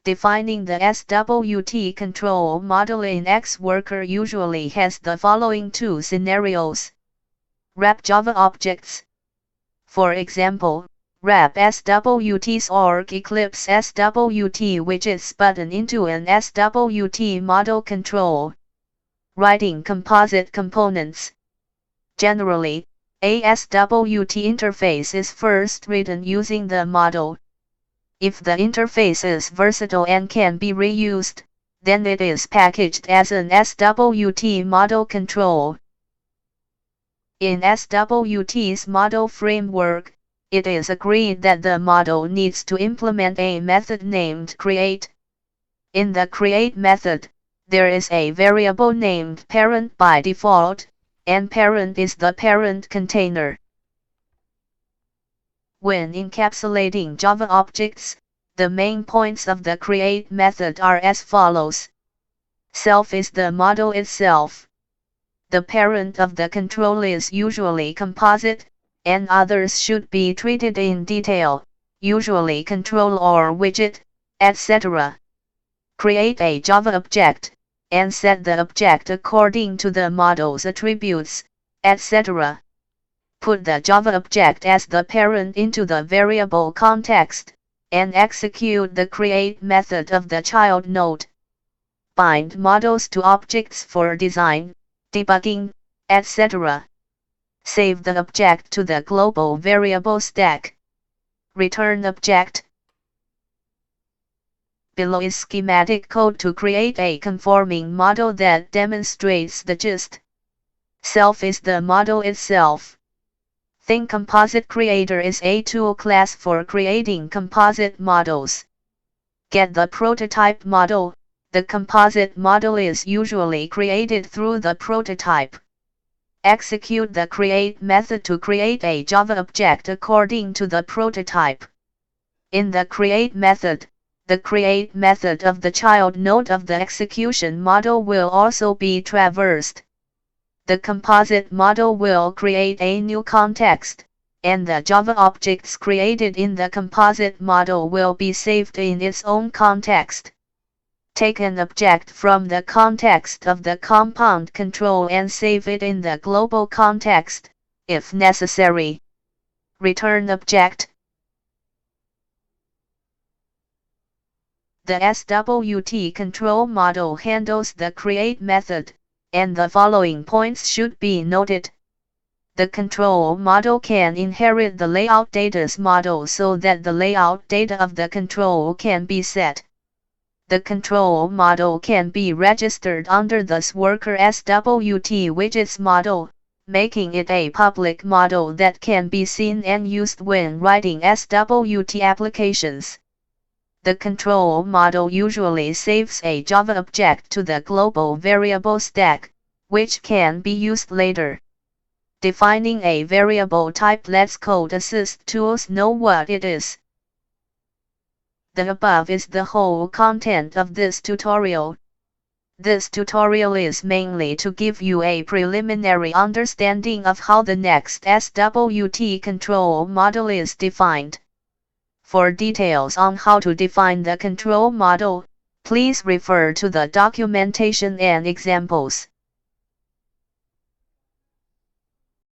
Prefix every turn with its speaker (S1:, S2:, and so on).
S1: Defining the SWT control model in X worker usually has the following two scenarios. Wrap Java objects. For example, wrap SWT's org Eclipse SWT widgets button into an SWT model control. Writing composite components. Generally, a SWT interface is first written using the model. If the interface is versatile and can be reused, then it is packaged as an SWT model control. In SWT's model framework, it is agreed that the model needs to implement a method named create. In the create method, there is a variable named parent by default, and parent is the parent container. When encapsulating Java objects, the main points of the create method are as follows. Self is the model itself. The parent of the control is usually composite, and others should be treated in detail, usually control or widget, etc. Create a Java object, and set the object according to the model's attributes, etc. Put the Java object as the parent into the variable context, and execute the create method of the child node. Bind models to objects for design, debugging, etc. Save the object to the global variable stack. Return object. Below is schematic code to create a conforming model that demonstrates the gist. Self is the model itself. Thing Composite Creator is a tool class for creating composite models. Get the prototype model. The composite model is usually created through the prototype. Execute the create method to create a Java object according to the prototype. In the create method, the create method of the child node of the execution model will also be traversed. The composite model will create a new context, and the Java objects created in the composite model will be saved in its own context. Take an object from the context of the compound control and save it in the global context, if necessary. Return object. The SWT control model handles the create method, and the following points should be noted. The control model can inherit the layout data's model so that the layout data of the control can be set. The control model can be registered under the worker SWT widgets model, making it a public model that can be seen and used when writing SWT applications. The control model usually saves a Java object to the global variable stack, which can be used later. Defining a variable type lets code assist tools know what it is. The above is the whole content of this tutorial. This tutorial is mainly to give you a preliminary understanding of how the next SWT control model is defined. For details on how to define the control model, please refer to the documentation and examples.